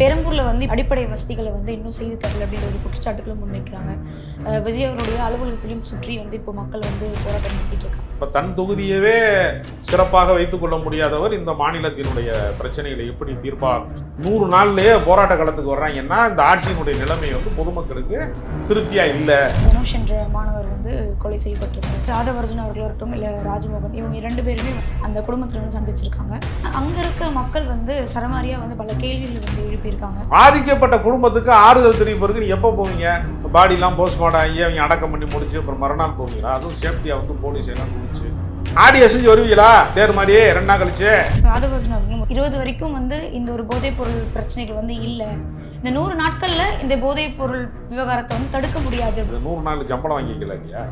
பெரம்பூர்ல வந்து அடிப்படை வசதிகளை வந்து இன்னும் செய்து தரல அப்படின்ற ஒரு குற்றச்சாட்டுகளும் முன்வைக்கிறாங்க. விஜய் அவருடைய அலுவலகத்திலும் சுற்றி வந்து இப்போ மக்கள் வந்து போராட்டம் நடத்திட்டு இருக்காங்க. இப்போ தன் தொகுதியவே சிறப்பாக வைத்துக் கொள்ள முடியாதவர் இந்த மாநிலத்தினுடைய பிரச்சனைகளை எப்படி தீர்ப்பார்? 100 நாள்லயே போராட்ட களத்துக்கு வர்றாங்கன்னா இந்த ஆட்சியினுடைய நிலைமை வந்து பொதுமக்களுக்கு திருப்தியா இல்லை. தனுஷ் என்ற மாணவர் வந்து கொலை செய்யப்பட்டிருக்காங்க. ஆதவர்ஜுன் அவர்கள் இருக்கட்டும் இல்லை ராஜமோகன், இவங்க 2 பேருமே அந்த குடும்பத்தில் வந்து சந்திச்சிருக்காங்க. அங்க இருக்க மக்கள் வந்து சரமாரியா வந்து பல கேள்விகள் வந்து எழுப்பியிருக்காங்க. பாதிக்கப்பட்ட குடும்பத்துக்கு ஆறுதல் தெரிவிப்பதற்கு நீ எப்போ போவீங்க? பாடிலாம் போஸ்ட்மார்ட்டம் ஆகி அவங்க அடக்கம் பண்ணி முடிச்சு அப்புறம் மறுநாள் போவீங்களா? அதுவும் சேஃப்டியா வந்து போலீஸ் எல்லாம் குடிச்சு ஆடி அசைஞ்சு வருவீங்களா? தேர் மாதிரியே 2 நாள் கழிச்சு. ஆதவர்ஜுன் அவர்களும் 20 வரைக்கும் வந்து இந்த ஒரு போதைப் பொருள் பிரச்சனைகள் வந்து இல்லை, இந்த 100 நாட்கள்ல இந்த போதைப் பொருள் விவகாரத்தை வந்து தடுக்க முடியாது. 100 நாள் சம்பளம் வாங்கிக்கல இல்லையா?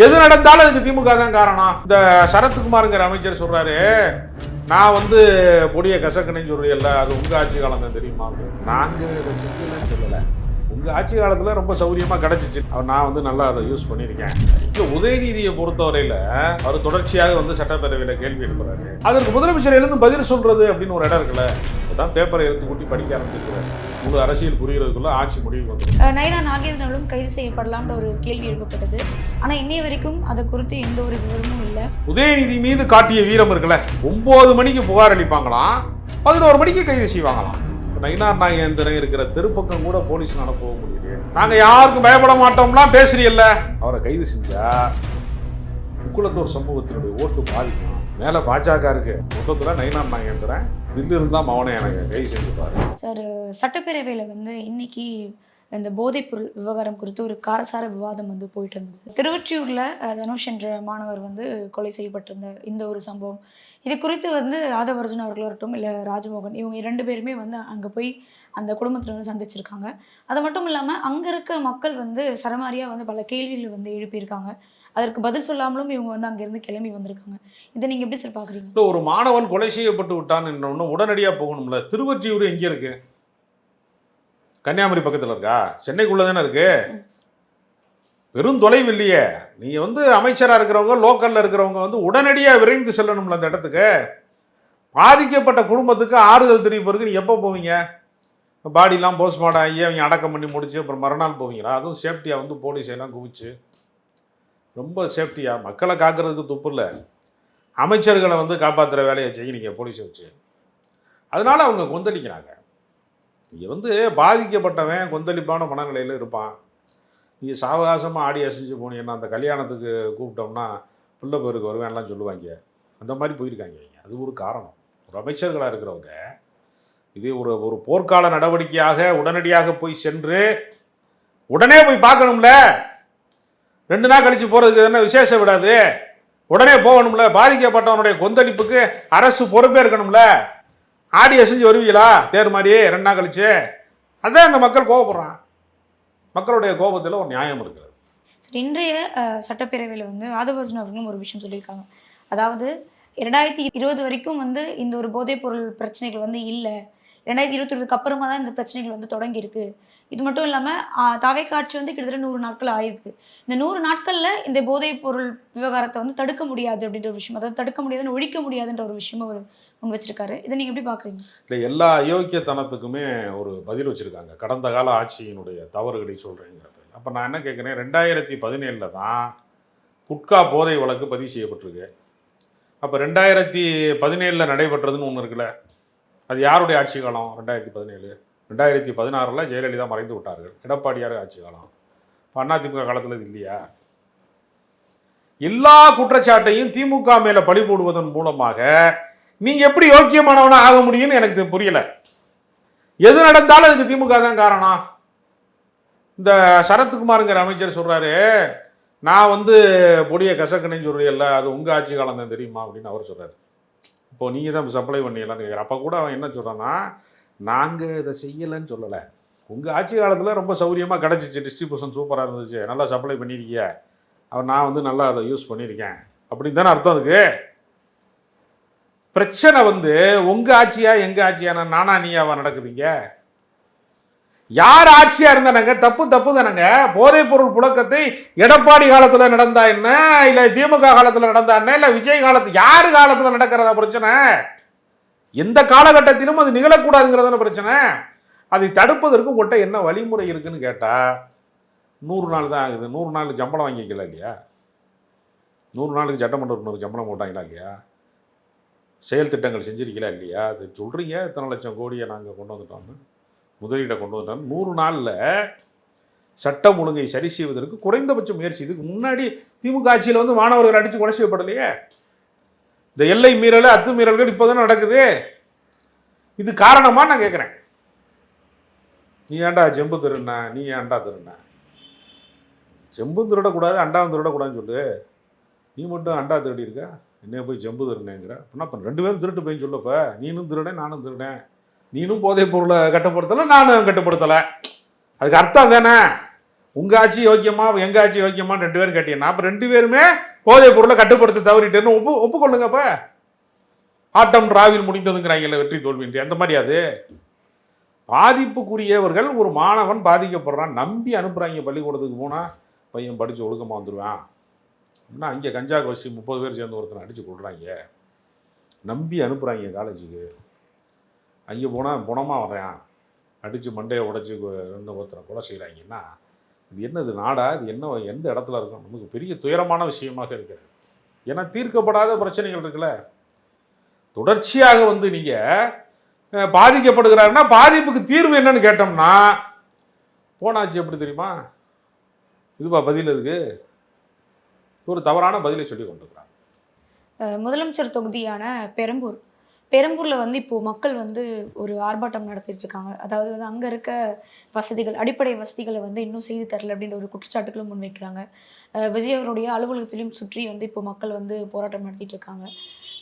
எது நடந்தாலும் அதுக்கு திமுக தான் காரணம். இந்த சரத்குமார்ங்கிற அமைச்சர் சொல்றாரு, நான் வந்து பொடியை கசக்கணும்னு சொல்றீங்கல்ல, அது உங்க ஆட்சி காலம் தான் தெரியுமா? நாங்க இதை செஞ்சலன்னு சொல்லலை, உங்க ஆட்சி காலத்துல ரொம்ப சௌரியமா கிடைச்சிச்சு, நான் வந்து நல்லா அதை யூஸ் பண்ணியிருக்கேன். உதயநிதியை பொறுத்தவரையில அவர் தொடர்ச்சியாக வந்து சட்டப்பேரவையில கேள்வி எழுப்புறாரு. அதற்கு முதலமைச்சர் எழுந்து பதில் சொல்றது அப்படின்னு ஒரு இடம் இருக்குல்ல, அதான் பேப்பரை எடுத்து கூட்டி படிக்க ஆரம்பிச்சிருக்கிறாரு. முழு அரசியல் புரிகிறதுக்குள்ள ஆட்சி முடிவுக்கு வந்து நயனா நாகேந்திரனும் கைது செய்யப்படலாம்ன்ற ஒரு கேள்வி எழுப்பப்பட்டது. ஆனா இன்னைய வரைக்கும் அதை குறித்து எந்த ஒரு விவரமும் இல்லை. உதயநிதி மீது காட்டிய வீரம் இருக்குல்ல, 9 மணிக்கு புகார் அளிப்பாங்களாம், 11 மணிக்கு கைது செய்வாங்களாம். நயினார் நாகேந்திரன் இருக்கிற தெருப்பக்கம் கூட போலீஸ் நடப்ப முடியல. நாங்க யாருக்கும் பயப்பட மாட்டோம்லாம் பேசுறீல்ல, அவரை கைது செஞ்சா முக்குளத்தூர் சமூகத்தினுடைய ஓட்டு பாதிக்கும். மேல பாஜக இருக்கு, மொத்தத்துல நயினார் நாகேந்திரன் தில்லு இருந்தா மவனை எனக்கு கைது செஞ்சுப்பாரு. சார், சட்டப்பேரவையில வந்து இன்னைக்கு இந்த போதைப்பொருள் விவகாரம் குறித்து ஒரு காரசார விவாதம் வந்து போயிட்டு இருந்தது. திருவொற்றியூர்ல தனுஷ் என்ற மாணவர் வந்து கொலை செய்யப்பட்டிருந்த இந்த ஒரு சம்பவம், இது குறித்து வந்து ஆதவர்ஜுன் அவர்கள் இருக்கட்டும் இல்லை ராஜமோகன், இவங்க 2 பேருமே வந்து அங்கே போய் அந்த குடும்பத்தில் வந்து சந்திச்சிருக்காங்க. அது மட்டும் இல்லாமல் அங்கே இருக்க மக்கள் வந்து சரமாரியாக வந்து பல கேள்விகள் வந்து எழுப்பியிருக்காங்க. அதற்கு பதில் சொல்லாமலும் இவங்க வந்து அங்கேருந்து கிளம்பி வந்திருக்காங்க. இதை நீங்கள் எப்படி சார் பார்க்குறீங்க? ஒரு மாணவன் கொலை செய்யப்பட்டு விட்டான்னு உடனடியாக போகணும்ல. திருவொற்றியூர் எங்கே இருக்கு? கன்னியாகுமரி பக்கத்தில் இருக்கா? சென்னைக்குள்ளே தானே இருக்கு, வெறும் தொலைவு இல்லையே. நீங்கள் வந்து அமைச்சராக இருக்கிறவங்க, லோக்கலில் இருக்கிறவங்க வந்து உடனடியாக விரைந்து செல்லணும்ல அந்த இடத்துக்கு. பாதிக்கப்பட்ட குடும்பத்துக்கு ஆறுதல் தெரிவிப்பதற்கு நீ எப்போ போவீங்க? பாடிலாம் போஸ்ட்மார்ட்டம் ஆகி அவங்க அடக்கம் பண்ணி முடிச்சு அப்புறம் மறுநாள் போவீங்களா? அதுவும் சேஃப்டியாக வந்து போலீஸ் எல்லாம் குவிச்சு ரொம்ப சேஃப்டியாக மக்களை காக்கிறதுக்கு துப்பு இல்லை, அமைச்சர்களை வந்து காப்பாற்றுற வேலையை செய்கிறீங்க போலீஸை வச்சு. அதனால் அவங்க கொந்தளிக்கிறாங்க. நீங்கள் வந்து பாதிக்கப்பட்டவன் கொந்தளிப்பான மனநிலையில் இருப்பான். நீங்கள் சாவகாசமாக ஆடி அசைஞ்சு போனீங்கன்னா அந்த கல்யாணத்துக்கு கூப்பிட்டோம்னா பிள்ளை பேருக்கு வருவேன்லாம் சொல்லுவாங்க. அந்த மாதிரி போயிருக்காங்க. அது ஒரு காரணம். ஒரு அமைச்சர்களாக இருக்கிறவங்க இது ஒரு போர்க்கால நடவடிக்கையாக உடனடியாக போய் சென்று உடனே போய் பார்க்கணும்ல. 2 நாள் கழிச்சு போகிறதுக்கு என்ன விசேஷம் விடாது, உடனே போகணும்ல. பாதிக்கப்பட்டவனுடைய கொந்தளிப்புக்கு அரசு பொறுப்பே இருக்கணும்ல. ஆடி அசைஞ்சு வருவீங்களா? தேர் மாதிரியே 2 நாள் கழிச்சு. அதான் அந்த மக்கள் கோபப்படுறான். மக்களுடைய கோபத்தில் ஒரு நியாயம் இருக்கிறது. சரி, இன்றைய சட்டப்பேரவையில் வந்து ஆதவர்ஜுன் அவர்களும் ஒரு விஷயம் சொல்லியிருக்காங்க. அதாவது 2020 வரைக்கும் வந்து இந்த ஒரு போதைப் பொருள் பிரச்சனைகள் வந்து இல்லை, 2021க்கு அப்புறமா தான் இந்த பிரச்சனைகள் வந்து தொடங்கியிருக்கு. இது மட்டும் இல்லாமல் தாவேக்கா ஆட்சி வந்து கிட்டத்தட்ட 100 நாட்கள் ஆயிருக்கு. இந்த 100 நாட்களில் இந்த போதைப் பொருள் விவகாரத்தை வந்து தடுக்க முடியாது அப்படின்ற ஒரு விஷயம், அதாவது தடுக்க முடியாதுன்னு ஒழிக்க முடியாதுன்ற ஒரு விஷயம் அவர் முன் வச்சிருக்காரு. இதை நீங்கள் எப்படி பார்க்குறீங்க? இல்லை, எல்லா அயோக்கியத்தனத்துக்குமே ஒரு பதில் வச்சுருக்காங்க. கடந்த கால ஆட்சியினுடைய தவறுகளை சொல்கிறேங்கிறப்ப அப்போ நான் என்ன கேட்குறேன், 2017 தான் குட்கா போதை வழக்கு பதிவு செய்யப்பட்டிருக்கு. அப்போ 2017 நடைபெற்றதுன்னு ஒன்று இருக்குல்ல, அது யாருடைய ஆட்சி காலம்? 2017. 2016 ஜெயலலிதா மறைந்து விட்டார்கள், எடப்பாடியார் ஆட்சி காலம். அதிமுக காலத்தில் இது இல்லையா? எல்லா குற்றச்சாட்டையும் திமுக மேலே பழி போடுவதன் மூலமாக நீங்கள் எப்படி யோக்கியமானவனா ஆக முடியும்னு எனக்கு புரியல. எது நடந்தாலும் அதுக்கு திமுக தான் காரணம். இந்த சரத்குமார்ங்கிற அமைச்சர் சொல்றாரு, நான் வந்து பொடியை கசக்கணும்னு சொல்றீங்கல்ல, அது உங்க ஆட்சி காலம் தான் தெரியுமா அப்படின்னு அவர் சொல்றாரு. இப்போ நீங்கள் தான் சப்ளை பண்ணிடலான்னு கேட்குறேன். அப்போ கூட அவன் என்ன சொல்கிறான்னா, நாங்கள் இதை செய்யலைன்னு சொல்லலை, உங்கள் ஆட்சி காலத்தில் ரொம்ப சௌரியமாக கிடச்சிச்சு, டிஸ்ட்ரிபியூஷன் சூப்பராக இருந்துச்சு, நல்லா சப்ளை பண்ணியிருக்கீங்க, நான் வந்து நல்லா அதை யூஸ் பண்ணியிருக்கேன் அப்படின்னு தானே அர்த்தம். அதுக்கு பிரச்சனை வந்து உங்கள் ஆட்சியா எங்கள் ஆட்சியா, நானா நீயாவா நடக்குதுங்க? யார் ஆட்சியா இருந்தானங்க? தப்பு தானங்க. போதைப் பொருள் புழக்கத்தை எடப்பாடி காலத்துல நடந்தா என்ன, இல்ல திமுக காலத்துல நடந்தா என்ன, இல்ல விஜய் காலத்து யாரு காலத்துல நடக்கிறதா பிரச்சனை? எந்த காலகட்டத்திலும் அது நிகழக்கூடாதுங்கிறதான பிரச்சனை. அதை தடுப்பதற்கு உங்கள்கிட்ட என்ன வழிமுறை இருக்குன்னு கேட்டால் 100 நாள் தான் ஆகுது. 100 நாள் சம்பளம் வாங்கிக்கலாம் இல்லையா? 100 நாளுக்கு சட்டமன்ற உறுப்பினருக்கு சம்பளம் போட்டாங்களா இல்லையா? செயல் திட்டங்கள் செஞ்சிருக்கீங்களா இல்லையா? அது சொல்கிறீங்க இத்தனை லட்சம் கோடியை நாங்கள் கொண்டு வந்துட்டோம்னு, முதலீடை கொண்டு வந்துட்டோம். 100 நாளில் சட்டம் ஒழுங்கை சரி செய்வதற்கு குறைந்தபட்ச முயற்சி. இதுக்கு முன்னாடி திமுக ஆட்சியில் வந்து மாணவர்கள் அடித்து கொலை செய்யப்படலையே. இந்த எல்லை மீறல் அத்துமீறல்கள் இப்போ தானே நடக்குது. இது காரணமாக நான் கேட்குறேன். நீ ஏன்டா செம்பு திருண்ணா, நீ ஏன்டா திருண்ணா? செம்பும் திருடக்கூடாது அண்டாவும் திருடக்கூடாதுன்னு சொல்லு. நீ மட்டும் அண்டா திருடி இருக்க, என்னைய போய் செம்பு திருநேங்கிற. அப்படின்னா இப்போ 2 பேரும் திருட்டு போய் சொல்லப்ப, நீனும் திருடேன் நானும் திருடேன். நீனும் போதைப் பொருளை கட்டுப்படுத்தலை, நானும் கட்டுப்படுத்தலை. அதுக்கு அர்த்தம் தானே? உங்கள் ஆட்சி யோக்கியமா எங்கள் ஆட்சி யோக்கியமான்னு 2 பேரும் கேட்டீங்கன்னா அப்போ 2 பேருமே போதைப் பொருளை கட்டுப்படுத்த தவறிட்டேன்னு ஒப்புக்கொள்ளுங்க. அப்போ ஆட்டம் ராவில் முடிந்ததுங்கிறாங்கல்ல, வெற்றி தோல்வின்றி. அந்த மாதிரி அது பாதிப்புக்குரியவர்கள். ஒரு மாணவன் பாதிக்கப்படுறான், நம்பி அனுப்புகிறாங்க பள்ளிக்கூடத்துக்கு போனால் பையன் படித்து ஒழுக்கமாக வந்துடுவான் அப்படின்னா, அங்கே கஞ்சா கோஷ்டி 30 பேர் சேர்ந்து ஒருத்தனை அடித்து கொள்கிறாங்க, நம்பி அனுப்புகிறாங்க காலேஜுக்கு. அங்கே போனால் குணமாக வர்றான், அடித்து மண்டையை உடைச்சி ஒருத்தனை கொலை செய்கிறாங்கன்னா இது என்னது நாடா? இது என்ன, எந்த இடத்துல இருக்கும்? நமக்கு பெரிய துயரமான விஷயமாக இருக்கிறது. ஏன்னா தீர்க்கப்படாத பிரச்சனைகள் இருக்குல்ல. தொடர்ச்சியாக வந்து நீங்கள் பாதிக்கப்படுகிறாருன்னா பாதிப்புக்கு தீர்வு என்னன்னு கேட்டோம்னா போனாச்சு. எப்படி தெரியுமா? இதுவா பதில்? இதுக்கு ஒரு தவறான பதிலை சொல்லி கொண்டிருக்கிறாங்க. முதலமைச்சர் தொகுதியான பெரம்பூரில் வந்து இப்போது மக்கள் வந்து ஒரு ஆர்ப்பாட்டம் நடத்திட்டு இருக்காங்க. அதாவது வந்து அங்கே இருக்க வசதிகள், அடிப்படை வசதிகளை வந்து இன்னும் செய்து தரல அப்படின்ற ஒரு குற்றச்சாட்டுகளும் முன்வைக்கிறாங்க. விஜய் அவருடைய அலுவலகத்திலையும் சுற்றி வந்து இப்போ மக்கள் வந்து போராட்டம் நடத்திட்டு இருக்காங்க.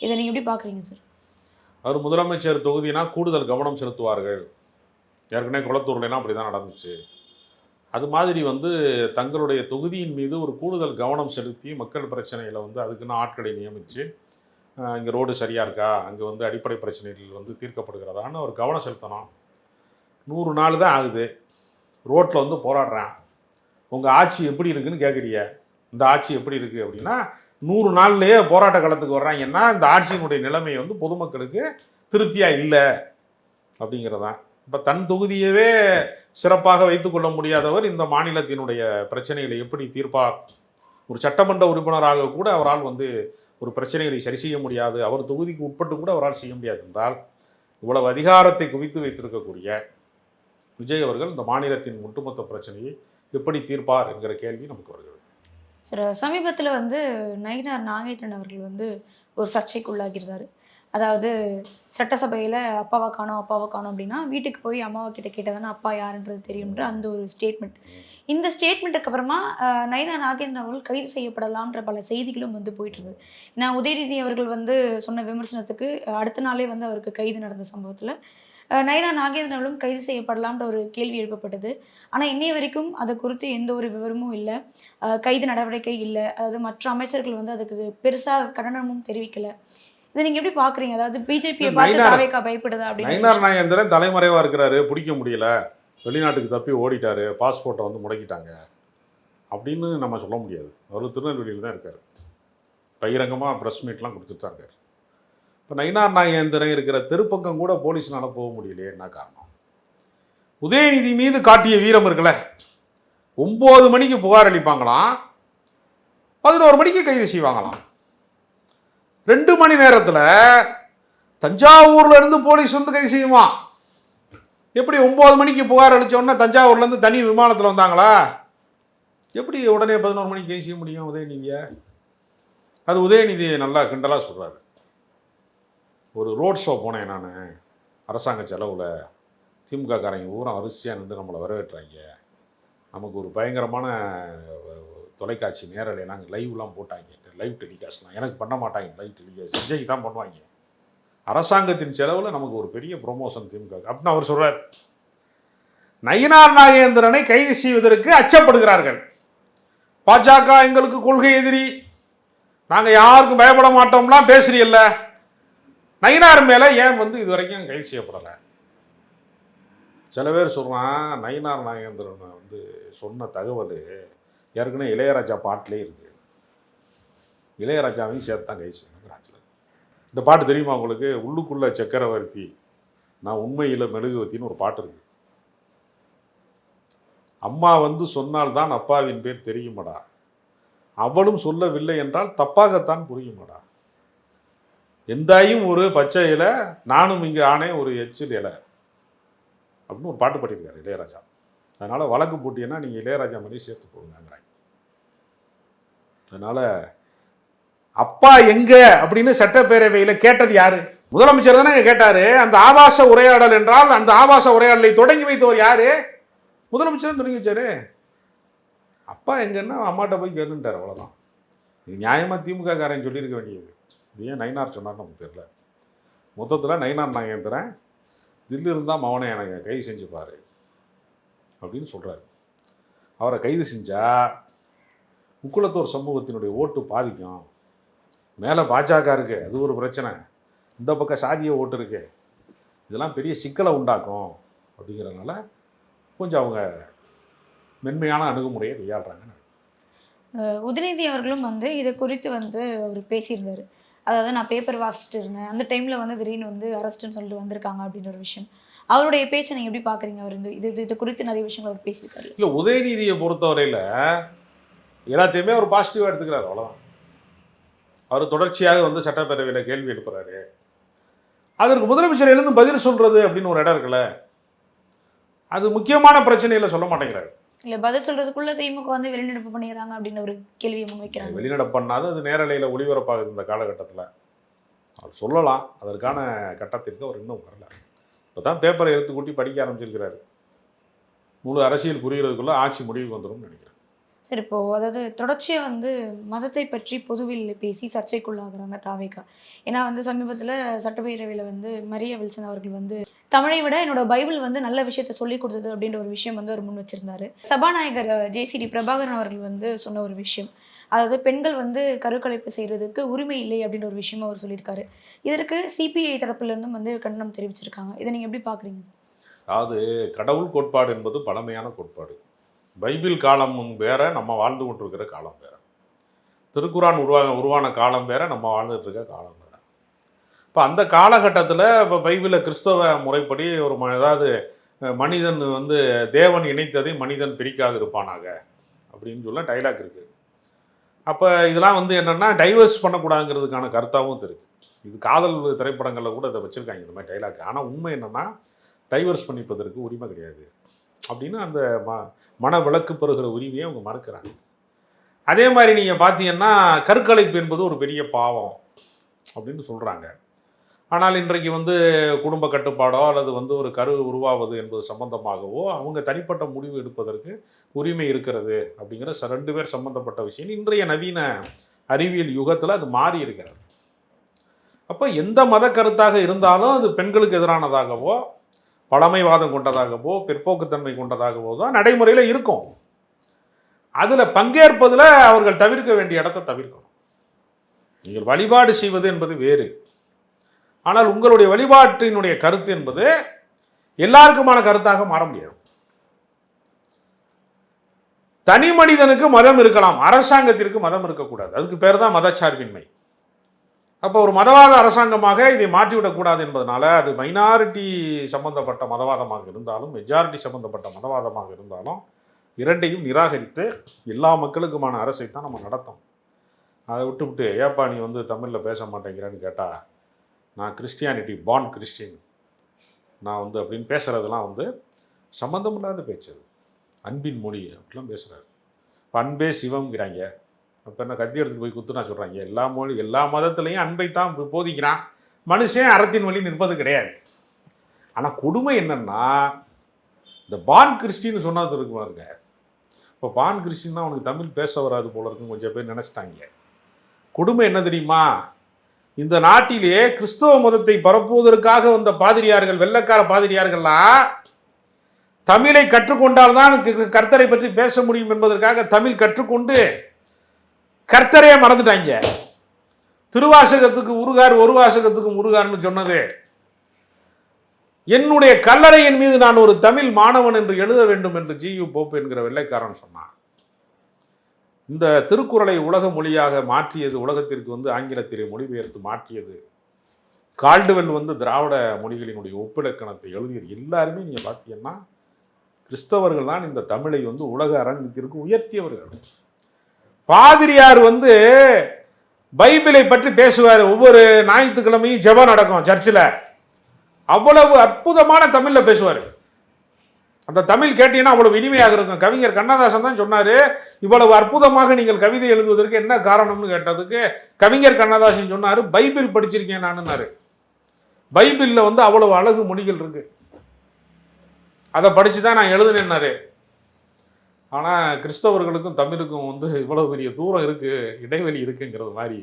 இதை நீங்கள் எப்படி பார்க்குறீங்க சார்? அவர் முதலமைச்சர் தொகுதினா கூடுதல் கவனம் செலுத்துவார்கள். ஏற்கனவே குளத்தூர்லாம் அப்படி தான் நடந்துச்சு. அது மாதிரி வந்து தங்களுடைய தொகுதியின் மீது ஒரு கூடுதல் கவனம் செலுத்தி மக்கள் பிரச்சனைகளை வந்து அதுக்குன்னு ஆட்களை நியமித்து இங்கே ரோடு சரியாக இருக்கா, அங்கே வந்து அடிப்படை பிரச்சனைகள் வந்து தீர்க்கப்படுகிறதான்னு ஒரு கவனம் செலுத்தணும். 100 நாள் தான் ஆகுது, ரோட்டில் வந்து போராடுறேன். உங்கள் ஆட்சி எப்படி இருக்குன்னு கேட்குறீங்க. இந்த ஆட்சி எப்படி இருக்குது அப்படின்னா 100 நாள்லேயே போராட்ட காலத்துக்கு வர்றாங்கன்னா இந்த ஆட்சியினுடைய நிலைமை வந்து பொதுமக்களுக்கு திருப்தியாக இல்லை அப்படிங்கிறதான். இப்போ தன் தொகுதியவே சிறப்பாக வைத்துக்கொள்ள முடியாதவர் இந்த மாநிலத்தினுடைய பிரச்சனைகளை எப்படி தீர்ப்பார்? ஒரு சட்டமன்ற உறுப்பினராக கூட அவரால் வந்து ஒரு பிரச்சனைகளை சரி செய்ய முடியாது, அவர் தொகுதிக்கு உட்பட்டு கூட அவரால் செய்ய முடியாது என்றால் இவ்வளவு அதிகாரத்தை குவித்து வைத்திருக்கக்கூடிய விஜய் அவர்கள் இந்த மாநிலத்தின் ஒட்டுமொத்த பிரச்சனையை எப்படி தீர்ப்பார் என்கிற கேள்வி நமக்கு வருகிறது. சார், சமீபத்தில் வந்து நயினார் நாகேந்திரன் அவர்கள் வந்து ஒரு சர்ச்சைக்கு உள்ளாகியிருந்தார். அதாவது சட்டசபையில் அப்பாவை காணோம் அப்படின்னா வீட்டுக்கு போய் அம்மாவை கிட்ட கேட்டதானே அப்பா யாருன்றது தெரியும்ன்ற அந்த ஒரு ஸ்டேட்மெண்ட். இந்த ஸ்டேட்மெண்ட்டுக்கு அப்புறமா நயினார் நாகேந்திரன் அவர்கள் கைது செய்யப்படலாம்ன்ற பல செய்திகளும் வந்து போயிட்டு இருந்தது. ஏன்னா உதயநிதி அவர்கள் வந்து சொன்ன விமர்சனத்துக்கு அடுத்த நாளே வந்து அவருக்கு கைது நடந்த சம்பவத்தில் நயினார் நாகேந்திரன் அவர்களும் கைது செய்யப்படலாம்ன்ற ஒரு கேள்வி எழுப்பப்பட்டது. ஆனால் இன்னைய வரைக்கும் அது குறித்து எந்த ஒரு விவரமும் இல்லை, கைது நடவடிக்கை இல்லை. அதாவது மற்ற அமைச்சர்கள் வந்து அதுக்கு பெருசாக கண்டனமும் தெரிவிக்கலை. இதை நீங்க எப்படி பாக்குறீங்க? அதாவது பிஜேபியை பார்த்து தாவேகா பயப்படுதா அப்படின்னு? நயினார் நாகேந்திரன் தலைமறைவா இருக்கிறாரு, பிடிக்க முடியல, வெளிநாட்டுக்கு தப்பி ஓடிட்டாரு, பாஸ்போர்ட்டை வந்து முடக்கிட்டாங்க அப்படின்னு நம்ம சொல்ல முடியாது. அவர் திருநெல்வேலியில் தான் இருக்காரு, பகிரங்கமாக ப்ரெஸ் மீட்லாம் கொடுத்துட்டு தான் இருக்காரு. இப்போ நயினார் நாகேந்திரன் இருக்கிற தெருப்பக்கம் கூட போலீஸ்னால போக முடியலையே, என்ன காரணம்? உதயநிதி மீது காட்டிய வீரம் இருக்குல்ல. 9 மணிக்கு புகார் அளிப்பாங்களாம், 11 மணிக்கு கைது செய்வாங்களாம். 2 மணி நேரத்தில் தஞ்சாவூர்ல இருந்து போலீஸ் வந்து கைது செய்யுமா? எப்படி 9 மணிக்கு புகார் அளிச்சோன்னா தஞ்சாவூர்ல இருந்து தனி விமானத்தில் வந்தாங்களா? எப்படி உடனே 11 மணிக்கு கைது செய்ய முடியும் உதயநிதியை? அது உதயநிதி நல்லா கிண்டலாக சொல்கிறாரு. ஒரு ரோட் ஷோ போனேன் நான், அரசாங்க செலவில் திமுக காரங்க ஊரம் அரிசியாக நின்று நம்மளை வரவேற்றாங்க. நமக்கு ஒரு பயங்கரமான தொலைக்காட்சி நேரலையெல்லாம் லைவ்லாம் போட்டாங்க, லைவ் டெலிகாஸ்ட்லாம். எனக்கு பண்ண மாட்டாங்க லைவ் டெலிகாஸ்ட், விஜய்க்கு தான் பண்ணுவாங்க. அரசாங்கத்தின் செலவில் நமக்கு ஒரு பெரிய ப்ரொமோஷன் திமுக அப்படின்னு அவர் சொல்கிறார். நயினார் நாகேந்திரனை கைது செய்வதற்கு அச்சப்படுகிறார்கள். பாஜக எங்களுக்கு கொள்கை எதிரி, நாங்கள் யாருக்கும் பயப்பட மாட்டோம்லாம் பேசுறீல்ல, நயினார் மேலே ஏன் வந்து இது வரைக்கும் கைது செய்யப்படலை? சில பேர் சொல்கிறான் நயினார் நாகேந்திரன் வந்து சொன்ன தகவல் ஏற்கனவே இளையராஜா பாட்டிலே இருக்குது, இளையராஜாவையும் சேர்த்து தான் கைது செய்யணும் ராஜில். இந்த பாட்டு தெரியுமா உங்களுக்கு? உள்ளுக்குள்ள சக்கரவர்த்தி நான் உண்மையில் மெழுகுவத்தின்னு ஒரு பாட்டு இருக்குது. அம்மா வந்து சொன்னால்தான் அப்பாவின் பேர் தெரியுமடா, அவளும் சொல்லவில்லை என்றால் தப்பாகத்தான் புரியுமடா, எந்தாயும் ஒரு பச்சை இலை, நானும் இங்கே ஆனே ஒரு எச்சில் இலை அப்படின்னு ஒரு பாட்டு பாடியிருக்காரு இளையராஜா. அதனால வழக்கு போட்டியன்னா நீங்கள் இளையராஜா மாதிரி சேர்த்து போடுங்கிறாங்க. அதனால அப்பா எங்க அப்படின்னு சட்டப்பேரவையில் கேட்டது யாரு? முதலமைச்சர் தானே கேட்டாரு. அந்த ஆபாச உரையாடல் என்றால் அந்த ஆபாச உரையாடலை தொடங்கி வைத்தவர் யாரு? முதலமைச்சர் தொடங்கி வச்சாரு. அப்பா எங்கன்னா அம்மாட்ட போய் கேளுன்ட்டார், அவ்வளோதான். இது நியாயமா திமுக காரன் சொல்லியிருக்க வேண்டியது. இது ஏன் நயினார் சொன்னார் நமக்கு தெரியல. மொத்தத்தில் நயினார் நான் ஏந்துறேன், தில்லு இருந்தால் மவனை எனக்கு கைது செஞ்சு பாரு அப்படின்னு சொல்கிறாரு. அவரை கைது செஞ்சால் முக்குளத்தோர் சமூகத்தினுடைய ஓட்டு பாதிக்கும். மேலே பாஜக இருக்குது, அது ஒரு பிரச்சனை. இந்த பக்கம் சாதிய ஓட்டு இருக்கு, இதெல்லாம் பெரிய சிக்கலை உண்டாக்கும். அப்படிங்கிறதுனால கொஞ்சம் அவங்க மென்மையான அணுகுமுறையை கையாளுறாங்க. உதயநிதி அவர்களும் வந்து இதை குறித்து வந்து அவர் பேசியிருந்தார். அதாவது நான் பேப்பர் வாசிச்சுட்டு இருந்தேன், அந்த டைமில் வந்து திடீர்னு வந்து அரெஸ்ட்டுன்னு சொல்லிட்டு வந்திருக்காங்க அப்படின்ற ஒரு விஷயம். அவருடைய பேச்சை நீங்கள் எப்படி பார்க்குறீங்க? அவர் இந்த இது குறித்து நிறைய விஷயங்கள் அவர் பேசியிருக்காரு. இல்லை, உதயநிதியை பொறுத்தவரையில் எல்லாத்தையுமே அவர் பாசிட்டிவாக எடுத்துக்கிறார், அவ்வளோதான். அவர் தொடர்ச்சியாக வந்து சட்டப்பேரவையில் கேள்வி எழுப்புறாரு. அதற்கு முதலமைச்சர் எழுந்து பதில் சொல்கிறது அப்படின்னு ஒரு இடம் இருக்குல்ல, அது முக்கியமான பிரச்சனையில் சொல்ல மாட்டேங்கிறாரு. இல்லை, பதில் சொல்கிறதுக்குள்ளே திமுக வந்து வெளிநடப்பு பண்ணிடுறாங்க அப்படின்னு ஒரு கேள்வியை முன்வைக்கிறாங்க. வெளிநடப்பு பண்ணாது, அது நேரலையில் ஒளிபரப்பாகுது இந்த காலகட்டத்தில். அது சொல்லலாம், அதற்கான கட்டத்திற்கு அவர் இன்னும் வரல. இப்போ தான் பேப்பரை எடுத்து கூட்டி படிக்க ஆரம்பிச்சிருக்கிறாரு. முழு அரசியல் புரிகிறதுக்குள்ளே ஆட்சி முடிவுக்கு வந்துடும் நினைக்கிறேன். சரி, இப்போது அதாவது தொடர்ச்சியாக வந்து மதத்தை பற்றி பொதுவில் பேசி சர்ச்சைக்குள்ளாகிறாங்க தாவேகா. ஏன்னா வந்து சமீபத்தில் சட்டப்பேரவையில் வந்து மரியா வில்சன் அவர்கள் வந்து தமிழை விட என்னோட பைபிள் வந்து நல்ல விஷயத்த சொல்லி கொடுத்தது அப்படின்ற ஒரு விஷயம் வந்து அவர் முன் வச்சிருந்தாரு. சபாநாயகர் ஜேசிடி பிரபாகரன் அவர்கள் வந்து சொன்ன ஒரு விஷயம், அதாவது பெண்கள் வந்து கருக்கலைப்பு செய்கிறதுக்கு உரிமை இல்லை அப்படின்ற ஒரு விஷயம் அவர் சொல்லியிருக்காரு. இதற்கு சிபிஐ தரப்புலேருந்தும் வந்து கண்டனம் தெரிவிச்சிருக்காங்க. இதை நீங்கள் எப்படி பார்க்குறீங்க? அதாவது கடவுள் கோட்பாடு என்பது பழமையான கோட்பாடு. பைபிள் காலமும் வேற, நம்ம வாழ்ந்து கொண்டிருக்கிற காலம் வேற. திருக்குரான் உருவான காலம் வேற, நம்ம வாழ்ந்துட்டு இருக்க காலம் வேற. இப்போ அந்த காலகட்டத்தில் இப்போ பைபிளில் கிறிஸ்தவ முறைப்படி ஒரு ஏதாவது மனிதன் வந்து தேவன் இணைத்ததை மனிதன் பிரிக்காது இருப்பானாக அப்படின்னு சொல்ல டைலாக் இருக்குது. அப்போ இதெல்லாம் வந்து என்னென்னா டைவர்ஸ் பண்ணக்கூடாதுங்கிறதுக்கான கருத்தாகவும் இருக்குது. இது காதல் திரைப்படங்களில் கூட இதை வச்சுருக்காங்க இந்த மாதிரி டைலாக். ஆனால் உண்மை என்னென்னா டைவர்ஸ் பண்ணிப்பதற்கு உரிமை கிடையாது அப்படின்னு அந்த மன விளக்கு பெறுகிற உரிமையை அவங்க மறுக்கிறாங்க. அதே மாதிரி நீங்கள் பார்த்தீங்கன்னா கருக்கலைப்பு என்பது ஒரு பெரிய பாவம் அப்படின்னு சொல்கிறாங்க. ஆனால் இன்றைக்கு வந்து குடும்ப கட்டுப்பாடோ அல்லது வந்து ஒரு கரு உருவாவது என்பது சம்பந்தமாகவோ அவங்க தனிப்பட்ட முடிவு எடுப்பதற்கு உரிமை இருக்கிறது அப்படிங்கிற 2 பேர் சம்பந்தப்பட்ட விஷயம் இன்றைய நவீன அறிவியல் யுகத்தில் அது மாறி இருக்கிறது. அப்போ எந்த மத கருத்தாக இருந்தாலும் அது பெண்களுக்கு எதிரானதாகவோ பழமைவாதம் கொண்டதாகவோ பிற்போக்குத்தன்மை கொண்டதாகவோ தான் நடைமுறையில் இருக்கும். அதில் பங்கேற்பதில் அவர்கள் தவிர்க்க வேண்டிய இடத்தை தவிர்க்கணும். நீங்கள் வழிபாடு செய்வது என்பது வேறு, ஆனால் உங்களுடைய வழிபாட்டினுடைய கருத்து என்பது எல்லாருக்குமான கருத்தாக மாற முடியாது. தனி மனிதனுக்கு மதம் இருக்கலாம், அரசாங்கத்திற்கு மதம் இருக்கக்கூடாது. அதுக்கு பேர் தான் மதச்சார்பின்மை. அப்போ ஒரு மதவாத அரசாங்கமாக இதை மாற்றிவிடக்கூடாது என்பதனால அது மைனாரிட்டி சம்பந்தப்பட்ட மதவாதமாக இருந்தாலும் மெஜாரிட்டி சம்பந்தப்பட்ட மதவாதமாக இருந்தாலும் இரண்டையும் நிராகரித்து எல்லா மக்களுக்குமான அரசை தான் நம்ம நடத்தோம். அதை விட்டு ஏப்பா நீ வந்து தமிழில் பேச மாட்டேங்கிறேன்னு கேட்டால், நான் கிறிஸ்டியானிட்டி பார்ன் கிறிஸ்டின் நான் வந்து அப்படின்னு பேசுகிறதெல்லாம் வந்து சம்மந்தம் இல்லாத பேச்சு. அன்பின் மொழி அப்படிலாம் பேசுகிறாரு. இப்போ அன்பே சிவம்ங்கிறாங்க. அப்போ என்ன கத்தி எடுத்துகிட்டு போய் குத்துனா சொல்கிறாங்க. எல்லா மதத்துலேயும் அன்பை தான் போதிக்கிறான். மனுஷன் அறத்தின் வழி நிற்பது கிடையாது. ஆனால் கொடுமை என்னன்னா இந்த பான் கிறிஸ்டின்னு சொன்னது இருக்கு பாருங்க. இப்போ பான் கிறிஸ்டின்னா அவனுக்கு தமிழ் பேச வராது போல இருக்குன்னு கொஞ்சம் பேர் நினச்சிட்டாங்க. கொடுமை என்ன தெரியுமா? இந்த நாட்டிலே கிறிஸ்தவ மதத்தை பரப்புவதற்காக வந்த பாதிரியார்கள், வெள்ளைக்கார பாதிரியார்கள்லாம் தமிழை கற்றுக்கொண்டால்தான் கர்த்தரை பற்றி பேச முடியும் என்பதற்காக தமிழ் கற்றுக்கொண்டு கர்த்தரையே மறந்துட்டாங்க. திருவாசகத்துக்கு உருகார், ஒரு வாசகத்துக்கு முருகார்னு சொன்னது. என்னுடைய கல்லறையின் மீது நான் ஒரு தமிழ் மாணவன் என்று எழுத வேண்டும் என்று ஜியு போப் என்கிற வெள்ளைக்காரன் சொன்னான். இந்த திருக்குறளை உலக மொழியாக மாற்றியது, உலகத்திற்கு வந்து ஆங்கிலத்திலே மொழிபெயர்த்து மாற்றியது கால்டுவெல் வந்து திராவிட மொழிகளினுடைய ஒப்பிலக்கணத்தை எழுதியது. எல்லாருமே நீங்கள் பார்த்தீங்கன்னா கிறிஸ்தவர்கள் தான் இந்த தமிழை வந்து உலக அரங்கத்திற்கு உயர்த்தியவர்கள். பாதிரியார் வந்து பைபிளை பற்றி பேசுவார். ஒவ்வொரு ஞாயிற்றுக்கிழமையும் ஜெபம் நடக்கும் சர்ச்சில். அவ்வளவு அற்புதமான தமிழ்ல பேசுவார். அந்த தமிழ் கேட்டீங்கன்னா அவ்வளவு இனிமையாக இருக்கும். கவிஞர் கண்ணதாசன் தான் சொன்னாரு, இவ்வளவு அற்புதமாக நீங்கள் கவிதை எழுதுவதற்கு என்ன காரணம்னு கேட்டதுக்கு கவிஞர் கண்ணதாசன் சொன்னாரு, பைபிள் படிச்சிருக்கேன் நானுன்னாரு. பைபிளில் வந்து அவ்வளவு அழகு மொழிகள் இருக்கு, அதை படிச்சு தான் நான் எழுதுனேன்னாரு. ஆனால் கிறிஸ்தவர்களுக்கும் தமிழுக்கும் வந்து இவ்வளவு பெரிய தூரம் இருக்கு, இடைவெளி இருக்குங்கிறது மாதிரி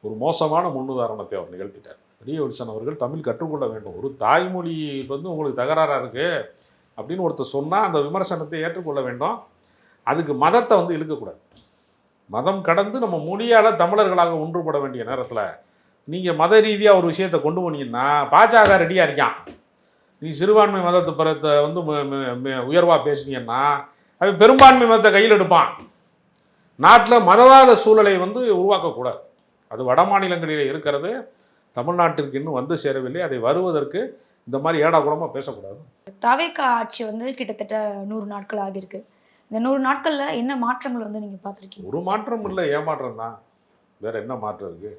ஒரு மோசமான முன்னுதாரணத்தை அவர் நிகழ்த்திட்டார். பெரிய வில்சன் அவர்கள் தமிழ் கற்றுக்கொள்ள வேண்டும். ஒரு தாய்மொழி வந்து உங்களுக்கு தகராறாக இருக்கு அப்படின்னு ஒருத்தர் சொன்னால் அந்த விமர்சனத்தை ஏற்றுக்கொள்ள வேண்டும். அதுக்கு மதத்தை வந்து இழுக்கக்கூடாது. மதம் கடந்து நம்ம மொழியால் தமிழர்களாக ஒன்றுபட வேண்டிய நேரத்தில் நீங்கள் மத ரீதியாக ஒரு விஷயத்தை கொண்டு போனீங்கன்னா பாஜக ரெடியாக இருக்கான். நீ சிறுபான்மை மதத்தை பிறத்தை வந்து உயர்வாக பேசுனீங்கன்னா அவன் பெரும்பான்மை மதத்தை கையில் எடுப்பான். நாட்டில் மதவாத சூழலை வந்து உருவாக்கக்கூடாது. அது வட மாநிலங்களில் இருக்கிறது, தமிழ்நாட்டிற்கு இன்னும் வந்து சேரவில்லை. அதை வருவதற்கு இந்த மாதிரி ஏடா கூடமாக பேசக்கூடாது. தவேகா ஆட்சி வந்து கிட்டத்தட்ட 100 நாட்கள் ஆகியிருக்கு. இந்த 100 நாட்களில் என்ன மாற்றங்கள் வந்து நீங்கள் பார்த்துருக்கீங்க? ஒரு மாற்றம் இல்லை, ஏமாற்றம் தான். வேற என்ன மாற்றம் இருக்கு?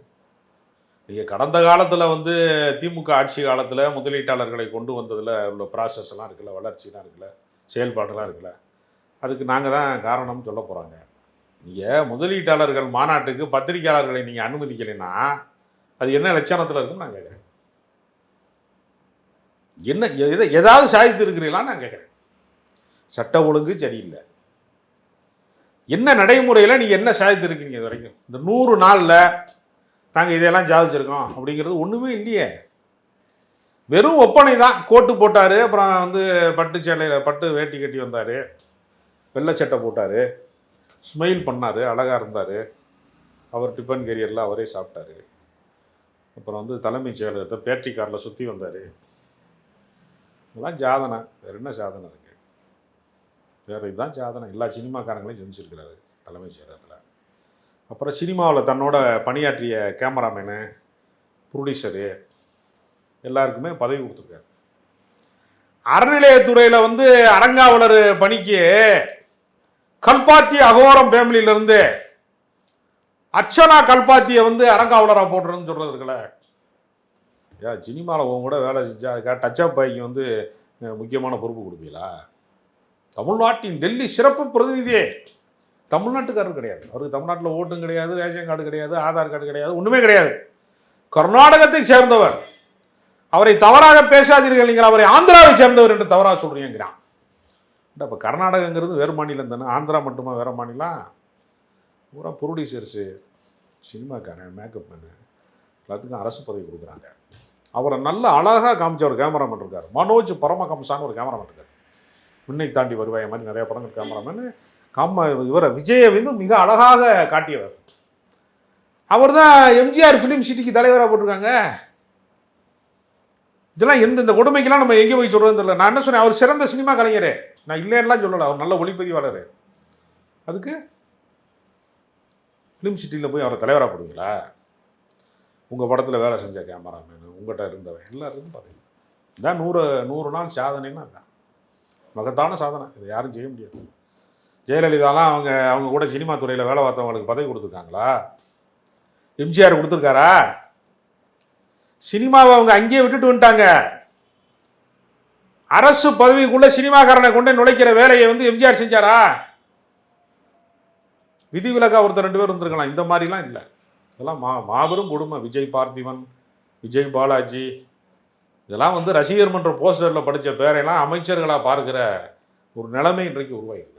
நீங்கள் கடந்த காலத்தில் வந்து திமுக ஆட்சி காலத்தில் முதலீட்டாளர்களை கொண்டு வந்ததில் உள்ள ப்ராசஸ் எல்லாம் இருக்குல்ல, வளர்ச்சிலாம் இருக்குல்ல, செயல்பாடுலாம் இருக்குல்ல, அதுக்கு நாங்கள் தான் காரணம்னு சொல்ல போகிறாங்க. நீங்கள் முதலீட்டாளர்கள் மாநாட்டுக்கு பத்திரிகையாளர்களை நீங்கள் அனுமதிக்கலைன்னா அது என்ன லட்சணத்தில் இருக்குன்னு நான் கேட்குறேன். என்ன ஏதாவது சாதித்து இருக்கிறீங்களான்னு நான் கேட்குறேன். சட்ட ஒழுங்கு சரியில்லை. என்ன நடைமுறையில் நீங்கள் என்ன சாதித்து இருக்கீங்க இது வரைக்கும்? இந்த 100 நாளில் நாங்கள் இதெல்லாம் சாதிச்சிருக்கோம் அப்படிங்கிறது ஒன்றுமே இல்லையே. வெறும் ஒப்பனை தான். கோட்டு போட்டார், அப்புறம் வந்து பட்டு சேலையில் பட்டு வேட்டி கட்டி வந்தார், வெள்ளை சட்டை போட்டார், ஸ்மைல் பண்ணார், அழகாக இருந்தார், அவர் டிஃபன் கேரியரில் அவரே சாப்பிட்டாரு, அப்புறம் வந்து தலைமைச் செயலகத்தை பேட்டரி காரில் சுற்றி வந்தார். இதெல்லாம் சாதனை. வேறு என்ன சாதனை இருக்குது? வேறு இதுதான் சாதனை. எல்லா சினிமாக்காரங்களையும் செஞ்சுருக்கிறாரு தலைமைச் செயலகத்தில். அப்புறம் சினிமாவில் தன்னோட பணியாற்றிய கேமராமேனு, ப்ரொடியூசரு எல்லாருக்குமே பதவி கொடுத்துருக்காரு. அறநிலையத்துறையில் வந்து அறங்காவலர் பணிக்கு கல்பாத்தி அகோரம் ஃபேமிலியிலேருந்து அர்ச்சனா கல்பாத்தியை வந்து அறங்காவலராக போட்டுருன்னு சொல்கிறது இருக்குல்ல. ஏன் சினிமாவில் உங்க கூட வேலை செஞ்சால் அதுக்காக டச்சப் பாய்க்கு வந்து முக்கியமான பொறுப்பு கொடுப்பீங்களா? தமிழ்நாட்டின் டெல்லி சிறப்பு பிரதிநிதியே தமிழ்நாட்டுக்காரர் கிடையாது. அவருக்கு தமிழ்நாட்டில் ஓட்டும் கிடையாது, ரேஷன் கார்டு கிடையாது, ஆதார் கார்டு கிடையாது, ஒன்றுமே கிடையாது. கர்நாடகத்தை சேர்ந்தவர். அவரை தவறாக பேசாதீர்கள், நீங்கள் அவரை ஆந்திராவை சேர்ந்தவர் என்று தவறாக சொல்கிறீங்கிறான். இப்போ கர்நாடகங்கிறது வேறு மாநிலம் தானே, ஆந்திரா மட்டுமா வேறு மாநிலம்? பூரா ப்ரொடியூசர்ஸு, சினிமாக்காரன், மேக்கப் மேனு எல்லாத்துக்கும் அரசு பதவி கொடுக்குறாங்க. அவரை நல்ல அழகாக காமிச்ச ஒரு கேமராமேன் இருக்கார், மனோஜ் பரமஹம்சான்னு ஒரு கேமராமேன் இருக்கார். விண்ணை தாண்டி வருவாய மாதிரி நிறைய படங்கள் கேமராமேன். இவரை விஜயை வந்து மிக அழகாக காட்டியவர். அவர் தான் எம்ஜிஆர் ஃபிலிம் சிட்டிக்கு தலைவராக போட்டிருக்காங்க. இதெல்லாம் இந்த கொடுமைக்கெல்லாம் நம்ம எங்கே போய் சொல்கிறது தெரியல. நான் என்ன சொன்னேன், அவர் சிறந்த சினிமா கலைஞரே, நான் இல்லைன்னுலாம் சொல்லலை, அவர் நல்ல ஒளிப்பதிவாளர். அதுக்கு ஃபிலிம் சிட்டியில் போய் அவரை தலைவராக போடுவீங்களா? உங்கள் படத்தில் வேலை செஞ்ச கேமராமேனு, உங்கள்கிட்ட இருந்தவன் எல்லாருக்கும் பதவி. இதான் 100 நாள் சாதனைன்னா அதுதான் மகத்தான சாதனை. இதை யாரும் செய்ய முடியாது. ஜெயலலிதாலாம் அவங்க கூட சினிமா துறையில் வேலை பார்த்தவங்களுக்கு பதவி கொடுத்துருக்காங்களா? எம்ஜிஆர் கொடுத்துருக்காரா? சினிமாவை அவங்க அங்கேயே விட்டுட்டு வந்துட்டாங்க. அரசு பதவிக்குள்ள சினிமாக்காரனை கொண்டு நுழைக்கிற வேலையை வந்து எம்ஜிஆர் செஞ்சாரா? விதிவிலக்கா ஒருத்தர் 2 பேர் இருந்திருக்கலாம். இந்த மாதிரிலாம் இல்லை. இதெல்லாம் மாபெரும் கொடுமை. விஜய் பார்த்திபன், விஜய் பாலாஜி இதெல்லாம் வந்து ரசிகர் மன்ற போஸ்டரில் படித்த பேரையெல்லாம் அமைச்சர்களாக பார்க்குற ஒரு நிலைமை இன்றைக்கு உருவாயிருக்கு.